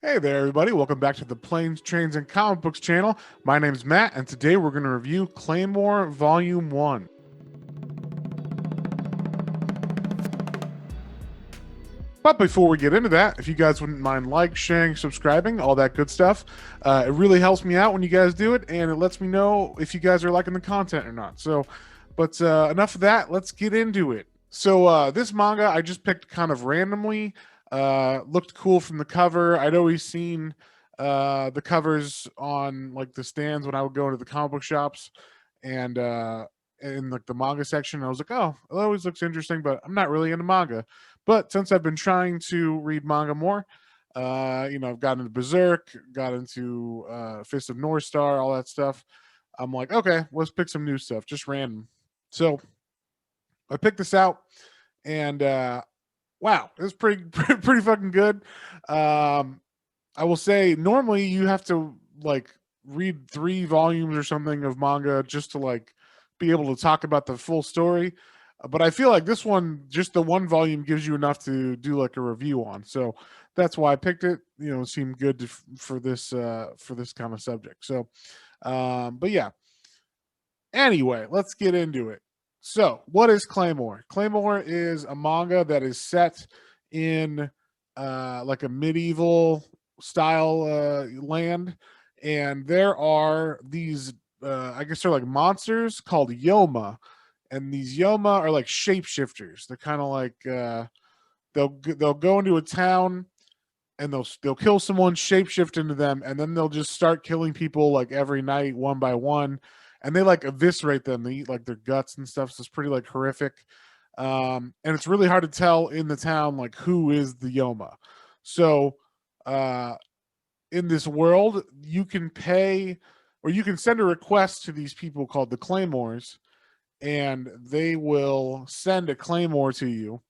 Hey there, everybody. Welcome back to the Planes, Trains, and Comic Books channel. My name's Matt, and today we're going to review Claymore Volume 1. But before we get into that, if you guys wouldn't mind sharing, subscribing, all that good stuff, it really helps me out when you guys do it, and it lets me know if you guys are liking the content or not. But enough of that. Let's get into it. This manga I just picked kind of randomly. Looked cool from the cover. I'd always seen the covers on like the stands when I would go into the comic book shops, and in like the manga section. I was like, oh, it always looks interesting, but I'm not really into manga. But since I've been trying to read manga more, I've gotten into Berserk, got into Fist of North Star, all that stuff. I'm like, okay, let's pick some new stuff, just random. So I picked this out, and wow, it was pretty pretty fucking good. Um, I will say, normally you have to like read 3 volumes or something of manga just to like be able to talk about the full story. But I feel like this one, just the 1 volume, gives you enough to do like a review on. So that's why I picked it. It seemed good for this kind of subject. But yeah. Anyway, let's get into it. So, what is Claymore? Claymore is a manga that is set in like a medieval style land, and there are these, I guess they're like monsters called Yoma, and these Yoma are like shapeshifters. They're kind of like they'll go into a town and they'll kill someone, shapeshift into them, and then they'll just start killing people like every night, one by one, and they like eviscerate them. They eat like their guts and stuff. So it's pretty like horrific, and it's really hard to tell in the town like who is the Yoma. So uh, in this world, you can pay or you can send a request to these people called the Claymores, and they will send a Claymore to you.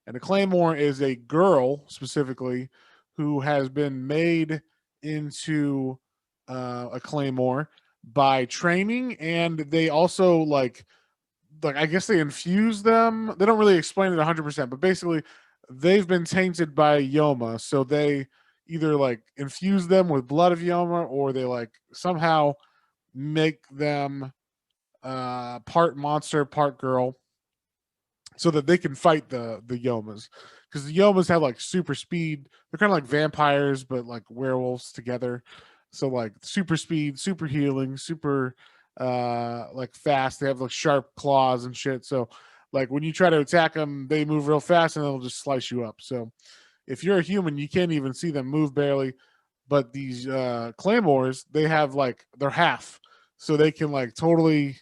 And a Claymore is a girl specifically who has been made into a Claymore by training, and they also like I guess they infuse them. They don't really explain it 100%, but basically they've been tainted by Yoma, so they either like infuse them with blood of Yoma, or they like somehow make them part monster, part girl, so that they can fight the Yomas. Because the Yomas have like super speed. They're kind of like vampires, but like werewolves together. So like super speed, super healing, super like fast. They have like sharp claws and shit. So like when you try to attack them, they move real fast and they'll just slice you up. So if you're a human, you can't even see them move barely. But these claymores, they have like they're half, so they can like totally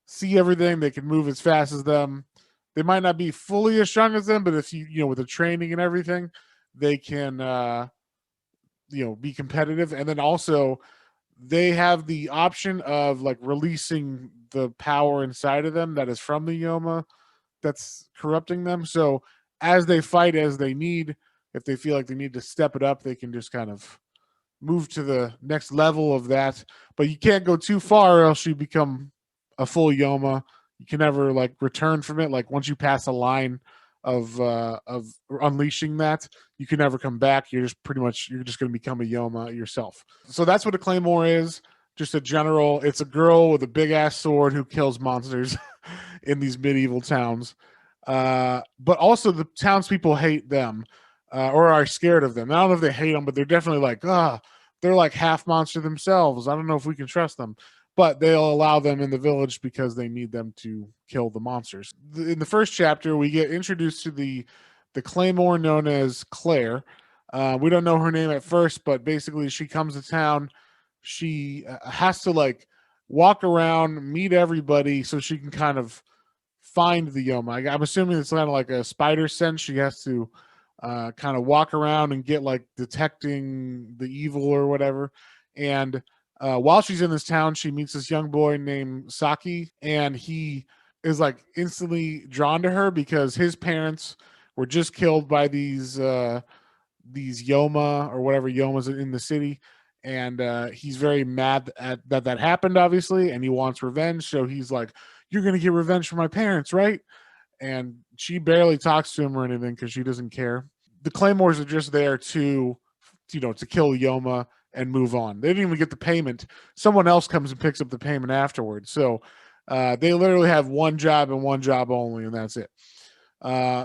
see everything. They can move as fast as them. They might not be fully as strong as them, but if with the training and everything, they can be competitive. And then also they have the option of like releasing the power inside of them that is from the Yoma that's corrupting them. So as they fight as they need, if they feel like they need to step it up, they can just kind of move to the next level of that. But you can't go too far, or else you become a full Yoma. You can never like return from it. Like once you pass a line of unleashing that, you can never come back. You're just going to become a Yoma yourself. So that's what a Claymore is. Just a general. It's a girl with a big ass sword who kills monsters in these medieval towns. But also the townspeople hate them, or are scared of them. I don't know if they hate them, but they're definitely like, they're like half monster themselves. I don't know if we can trust them. But they'll allow them in the village because they need them to kill the monsters. In the first chapter, we get introduced to the Claymore known as Claire. We don't know her name at first, but basically she comes to town. She has to like walk around, meet everybody, so she can kind of find the Yoma. I'm assuming it's kind of like a spider sense. She has to kind of walk around and get like detecting the evil or whatever. And while she's in this town, she meets this young boy named Saki, and he is like instantly drawn to her because his parents were just killed by these Yoma or whatever Yomas in the city. And he's very mad at that happened, obviously, and he wants revenge. So he's like, "You're gonna get revenge for my parents, right?" And she barely talks to him or anything because she doesn't care. The Claymores are just there to to kill Yoma and move on. They didn't even get the payment. Someone else comes and picks up the payment afterwards. So they literally have one job and one job only, and that's it.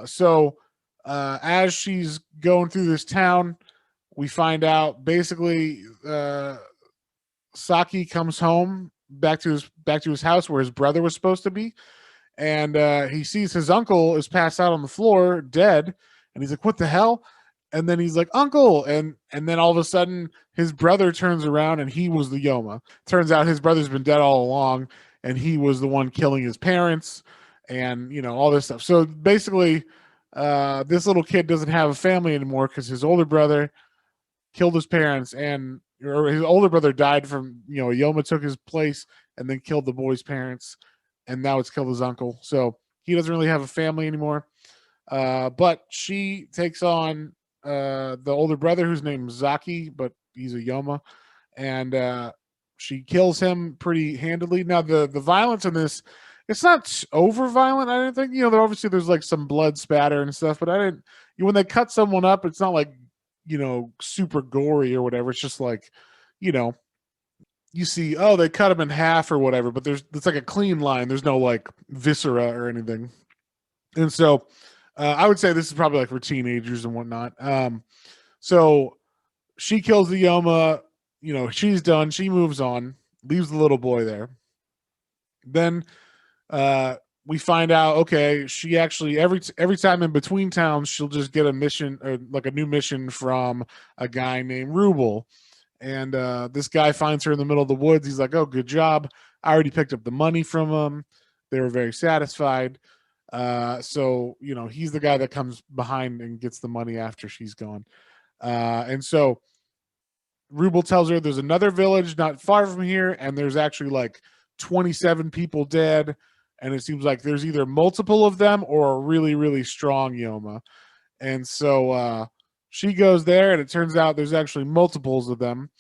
So as she's going through this town, we find out basically Saki comes home back to his house where his brother was supposed to be, and he sees his uncle is passed out on the floor dead, and he's like, "What the hell?" And then he's like, "Uncle," and then all of a sudden his brother turns around and he was the Yoma. Turns out his brother's been dead all along, and he was the one killing his parents, and all this stuff. So basically, this little kid doesn't have a family anymore because his older brother killed his parents, and or his older brother died from Yoma took his place and then killed the boy's parents, and now it's killed his uncle. So he doesn't really have a family anymore. But she takes on the older brother whose name is Zaki, but he's a Yoma, and she kills him pretty handily. Now the violence in this, it's not over violent. I didn't think. Obviously there's like some blood spatter and stuff, but I didn't. When they cut someone up, it's not like super gory or whatever. It's just like, you see, oh, they cut him in half or whatever, but it's like a clean line. There's no like viscera or anything. And so I would say this is probably like for teenagers and whatnot. So she kills the Yoma, she's done. She moves on, leaves the little boy there. Then we find out, okay, she actually every time in between towns, she'll just get a mission or like a new mission from a guy named Rubel. And this guy finds her in the middle of the woods. He's like, "Oh, good job. I already picked up the money from him." They were very satisfied. So, he's the guy that comes behind and gets the money after she's gone. And so Rubel tells her there's another village not far from here, and there's actually like 27 people dead. And it seems like there's either multiple of them or a really, really strong Yoma. And so she goes there, and it turns out there's actually multiples of them.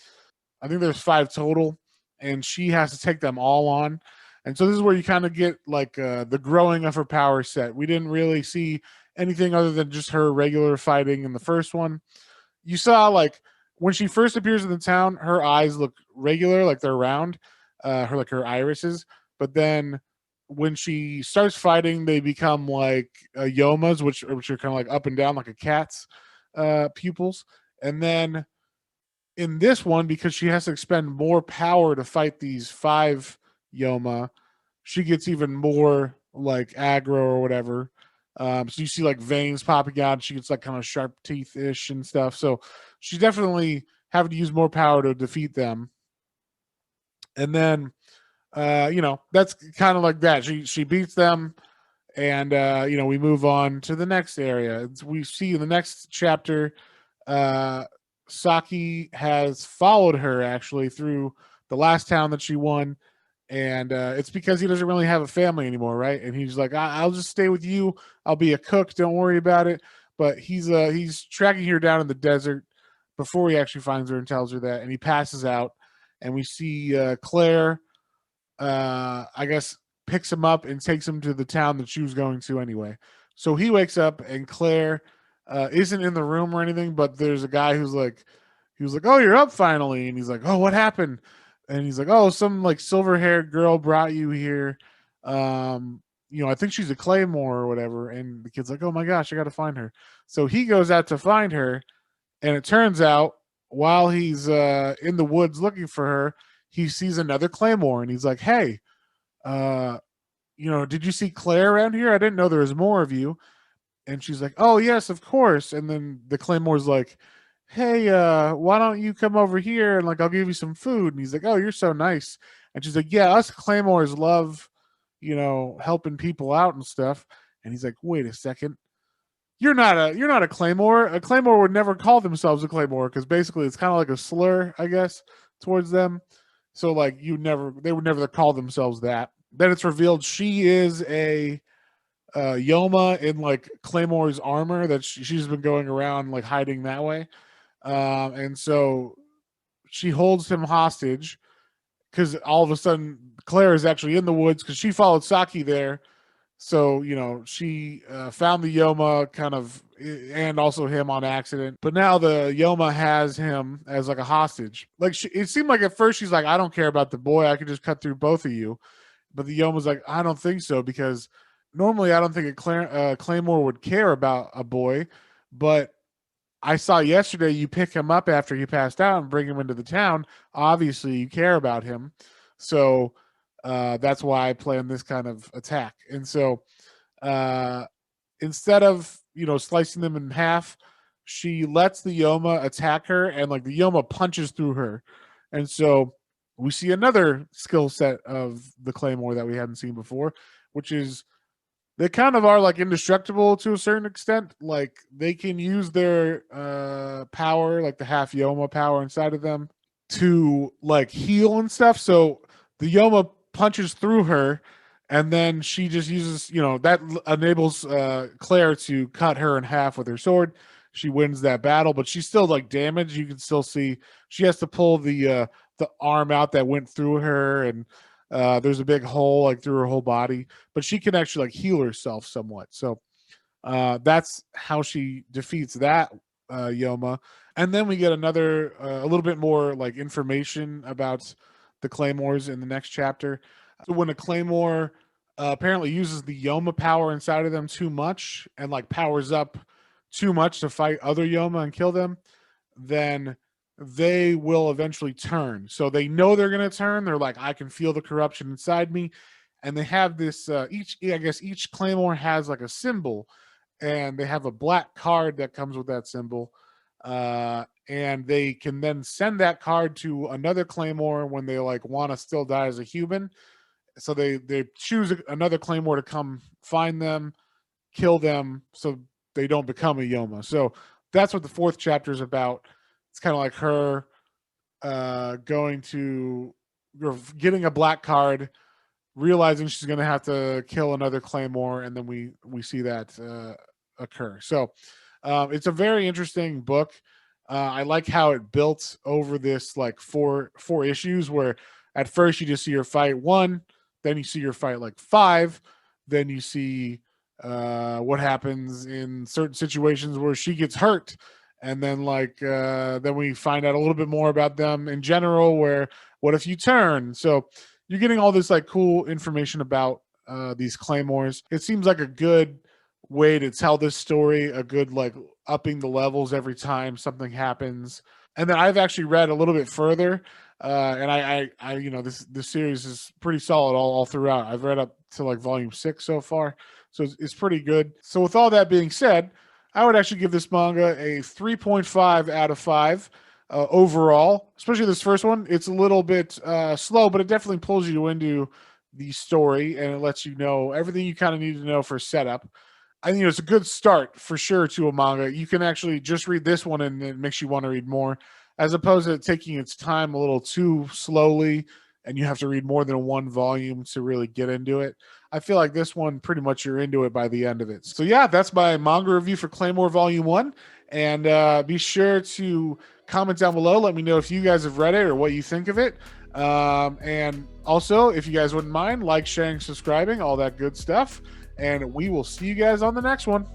I think there's 5 total, and she has to take them all on. And so this is where you kind of get like the growing of her power set. We didn't really see anything other than just her regular fighting in the first one. You saw like when she first appears in the town, her eyes look regular, like they're round, her irises. But then when she starts fighting, they become like Yomas, which are kind of like up and down, like a cat's pupils. And then in this one, because she has to expend more power to fight these 5 Yoma, she gets even more like aggro or whatever. So you see like veins popping out. She gets like kind of sharp teeth ish and stuff. So she's definitely having to use more power to defeat them. And then, that's kind of like that. She beats them, and we move on to the next area. We see in the next chapter, Saki has followed her actually through the last town that she won, and it's because he doesn't really have a family anymore, right? And he's like, I'll just stay with you. I'll be a cook. Don't worry about it. But he's tracking her down in the desert before he actually finds her and tells her that, and he passes out, and we see Claire, I guess, picks him up and takes him to the town that she was going to anyway. So he wakes up, and Claire isn't in the room or anything, but there's a guy he was like, "Oh, you're up finally," and he's like, "Oh, what happened?" And he's like, "Oh, some like silver-haired girl brought you here. I think she's a Claymore or whatever." And the kid's like, "Oh my gosh, I got to find her." So he goes out to find her, and it turns out while he's in the woods looking for her, he sees another Claymore, and he's like, "Hey, did you see Claire around here? I didn't know there was more of you." And she's like, "Oh yes, of course." And then the Claymore's like, "Hey, why don't you come over here and like I'll give you some food?" And he's like, "Oh, you're so nice." And she's like, "Yeah, us Claymores love, helping people out and stuff." And he's like, "Wait a second. You're not a Claymore. A Claymore would never call themselves a Claymore because basically it's kind of like a slur, I guess, towards them. So like they would never call themselves that." Then it's revealed she is a Yoma in like Claymore's armor that she's been going around like hiding that way. And so she holds him hostage because all of a sudden Claire is actually in the woods because she followed Saki there. So she found the Yoma kind of and also him on accident. But now the Yoma has him as like a hostage. Like it seemed like at first she's like, I don't care about the boy. I could just cut through both of you. But the Yoma's like, I don't think so, because normally I don't think Claymore would care about a boy, but I saw yesterday you pick him up after he passed out and bring him into the town. Obviously, you care about him, so that's why I plan this kind of attack. And so uh, instead of slicing them in half, she lets the Yoma attack her, and like the Yoma punches through her, and so we see another skill set of the Claymore that we hadn't seen before, which is they kind of are like indestructible to a certain extent. Like they can use their power, like the half Yoma power inside of them, to like heal and stuff. So the Yoma punches through her, and then she just uses, that enables Claire to cut her in half with her sword. She wins that battle, but she's still like damaged. You can still see she has to pull the arm out that went through her, and there's a big hole like through her whole body, but she can actually like heal herself somewhat. So that's how she defeats that Yoma. And then we get another a little bit more like information about the Claymores in the next chapter. So when a Claymore apparently uses the Yoma power inside of them too much and like powers up too much to fight other Yoma and kill them, then they will eventually turn. So they know they're going to turn. They're like, I can feel the corruption inside me. And they have this, each Claymore has like a symbol, and they have a black card that comes with that symbol. And they can then send that card to another Claymore when they like want to still die as a human. So they choose another Claymore to come find them, kill them, so they don't become a Yoma. So that's what the fourth chapter is about. It's kind of like her getting a black card, realizing she's going to have to kill another Claymore, and then we see that occur. So it's a very interesting book. I like how it built over this like four issues, where at first you just see her fight 1, then you see her fight like 5, then you see what happens in certain situations where she gets hurt, and then like then we find out a little bit more about them in general, where what if you turn. So you're getting all this like cool information about these Claymores. It seems like a good way to tell this story, a good like upping the levels every time something happens. And then I've actually read a little bit further, and I this series is pretty solid all throughout. I've read up to like volume 6 so far, so it's pretty good. So with all that being said, I would actually give this manga a 3.5 out of 5 overall, especially this first one. It's a little bit slow, but it definitely pulls you into the story, and it lets you know everything you kind of need to know for setup. I think it's a good start for sure to a manga. You can actually just read this one and it makes you want to read more, as opposed to taking its time a little too slowly and you have to read more than one volume to really get into it. I feel like this one, pretty much you're into it by the end of it. So yeah, that's my manga review for Claymore Volume 1. And be sure to comment down below. Let me know if you guys have read it or what you think of it. And also, if you guys wouldn't mind, like, sharing, subscribing, all that good stuff. And we will see you guys on the next one.